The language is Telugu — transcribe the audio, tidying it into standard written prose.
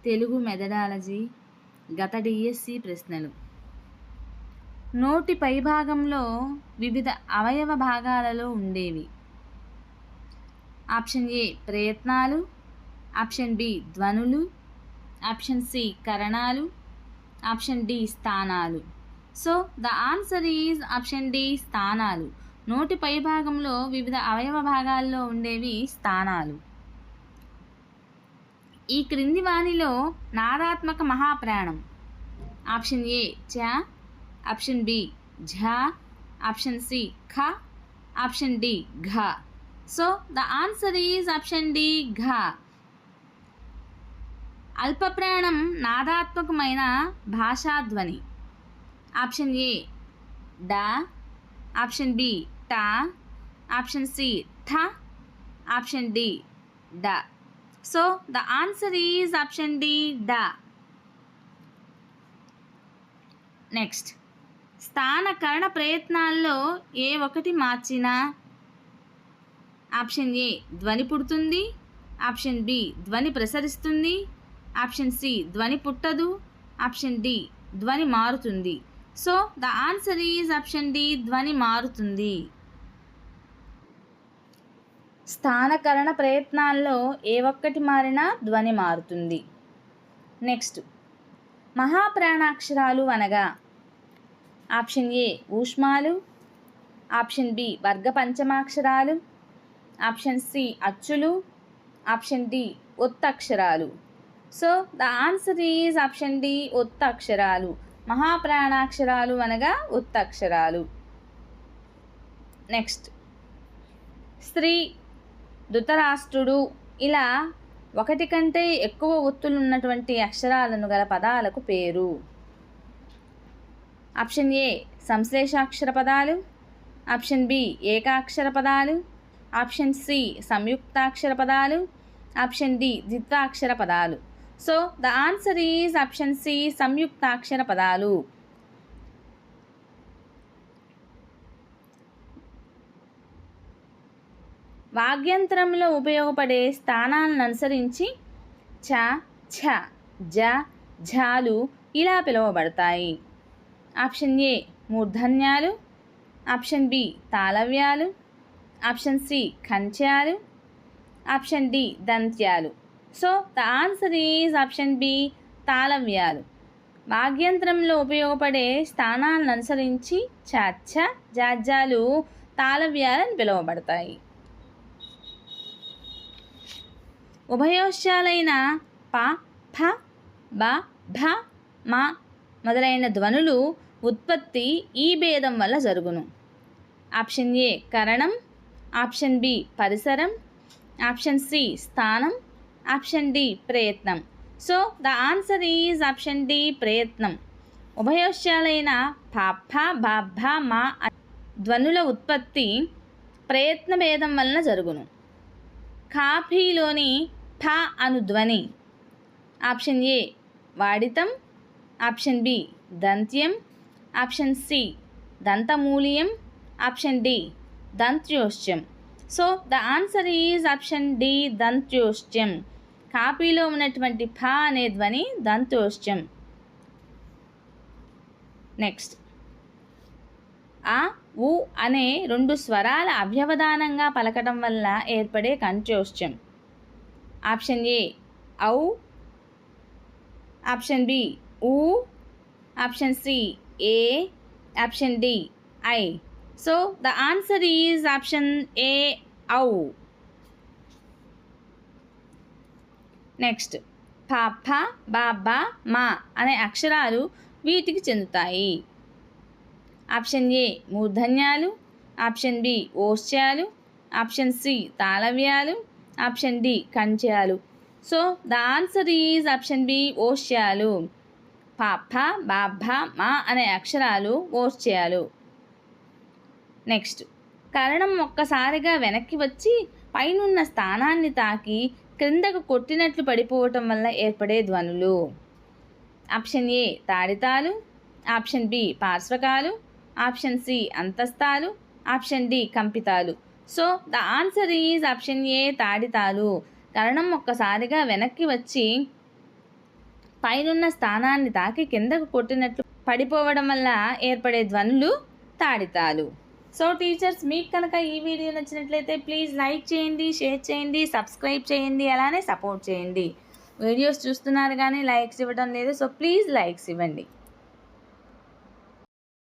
తెలుగు మెథడాలజీ గత డిఎస్సి ప్రశ్నలు. నోటి పైభాగంలో వివిధ అవయవ భాగాలలో ఉండేవి. ఆప్షన్ ఏ ప్రయత్నాలు, ఆప్షన్ బి ధ్వనులు, ఆప్షన్ సి కరణాలు, ఆప్షన్ డి స్థానాలు. So the answer is option D స్థానాలు. నోటి పైభాగంలో వివిధ అవయవ భాగాల్లో ఉండేవి స్థానాలు. ఈ క్రింది వానిలో నాదాత్మక మహాప్రాణం. ఆప్షన్ ఏ చ, ఆప్షన్ బి ఝ, ఆప్షన్ సి ఖ, ఆప్షన్ డి ఘ. So the answer is option D ఘ. అల్పప్రాణం నాదాత్మకమైన భాషాధ్వని. ఆప్షన్ ఏ డ, ఆప్షన్ బి ట, ఆప్షన్ సి ఠ, ఆప్షన్ డి డ. So the answer is option D డ. నెక్స్ట్, స్థానకరణ ప్రయత్నాల్లో ఏ ఒకటి మార్చినా ఆప్షన్ ఏ ధ్వని పుడుతుంది, ఆప్షన్ బి ధ్వని ప్రసరిస్తుంది, ఆప్షన్ సి ధ్వని పుట్టదు, ఆప్షన్ డి ధ్వని మారుతుంది. So the answer is option D ధ్వని మారుతుంది. స్థానకరణ ప్రయత్నాల్లో ఏ ఒక్కటి మారినా ధ్వని మారుతుంది. నెక్స్ట్, మహాప్రాణాక్షరాలు అనగా ఆప్షన్ ఏ ఊష్మాలు, ఆప్షన్ బి వర్గ పంచమాక్షరాలు, ఆప్షన్ సి అచ్చులు, ఆప్షన్ డి ఒత్తక్షరాలు. So the answer is option D ఒత్తక్షరాలు. మహాప్రాణాక్షరాలు అనగా ఒత్తక్షరాలు. నెక్స్ట్, స్త్రీ, ధృతరాష్ట్రుడు ఇలా ఒకటి కంటే ఎక్కువ ఒత్తులున్నటువంటి అక్షరాలను గల పదాలకు పేరు. ఆప్షన్ ఏ సంశ్లేషాక్షర పదాలు, ఆప్షన్ బి ఏకాక్షర పదాలు, ఆప్షన్ సి సంయుక్తాక్షర పదాలు, ఆప్షన్ డి ద్విత్వాక్షర పదాలు. So the answer is option C సంయుక్తాక్షర పదాలు. వాగ్యంత్రంలో ఉపయోగపడే స్థానాలను అనుసరించి చ, ఛ, జ, ఝాలు ఇలా పిలువబడతాయి. ఆప్షన్ ఏ మూర్ధన్యాలు, ఆప్షన్ బి తాళవ్యాలు, ఆప్షన్ సి ఖంచ్యాలు, ఆప్షన్ డి దంత్యాలు. So the answer is option B తాళవ్యాలు. వాగ్యంత్రంలో ఉపయోగపడే స్థానాలను అనుసరించి చ, ఛ, జాజ్యాలు తాళవ్యాలని పిలువబడతాయి. ఉభయోశ్యాలైన ప, ఫ, బ, భ, మ మొదలైన ధ్వనులు ఉత్పత్తి ఈ భేదం వల్ల జరుగును. ఆప్షన్ ఏ కరణం, ఆప్షన్ బి పరిసరం, ఆప్షన్ సి స్థానం, ఆప్షన్ డి ప్రయత్నం. So the answer is option D ప్రయత్నం. ఉభయోశ్యాలైన ప, ఫ, బ, భ, మ ధ్వనుల ఉత్పత్తి ప్రయత్న భేదం వలన జరుగును. కాఫీలోని ఠ అను ధ్వని ఆప్షన్ ఏ వాడితం, ఆప్షన్ బి దంత్యం, ఆప్షన్ సి దంతమూలియం, ఆప్షన్ డి దంత్యోశ్చం. So the answer is option D దంత్యోశ్చం. కాపీలో ఉన్నటువంటి ఫ అనే ధ్వని దంత్యోశ్చం. నెక్స్ట్, ఆ, ఉ అనే రెండు స్వరాల అవ్యవధానంగా పలకటం వల్ల ఏర్పడే కంఠ్యోశ్చం. ఆప్షన్ ఏ ఔ, ఆప్షన్ బి ఊ, ఆప్షన్ సి ఏ, ఆప్షన్ డి ఐ. So the answer is option A ఔ. నెక్స్ట్, ప, ఫ, బ, భ, మ అనే అక్షరాలు వీటికి చెందుతాయి. ఆప్షన్ ఏ మూర్ధన్యాలు, ఆప్షన్ బి ఓశ్యాలు, ఆప్షన్ సి తాళవ్యాలు, ఆప్షన్ డి కంచ్యాలు. So the answer is option B ఓశ్యాలు. ప, ఫ, బ, భ, మ అనే అక్షరాలు ఓశ్యాలు. నెక్స్ట్, కరణం ఒక్కసారిగా వెనక్కి వచ్చి పైనున్న స్థానాన్ని తాకి క్రిందకు కొట్టినట్లు పడిపోవటం వల్ల ఏర్పడే ధ్వనులు. ఆప్షన్ ఏ తాడితాలు, ఆప్షన్ బి పార్శ్వకాలు, ఆప్షన్ సి అంతస్తాలు, ఆప్షన్ డి కంపితాలు. So the answer is option A తాడితాలు. కరణం ఒక్కసారిగా వెనక్కి వచ్చి పైనున్న స్థానాన్ని తాకి కిందకు కొట్టినట్లు పడిపోవడం వల్ల ఏర్పడే ధ్వనులు తాడితాలు. సో టీచర్స్, మీకు కనుక ఈ వీడియో నచ్చినట్లయితే ప్లీజ్ లైక్ చేయండి, షేర్ చేయండి, సబ్స్క్రైబ్ చేయండి, అలానే సపోర్ట్ చేయండి. వీడియోస్ చూస్తున్నారు కానీ లైక్స్ ఇవ్వడం లేదు. సో ప్లీజ్ లైక్స్ ఇవ్వండి.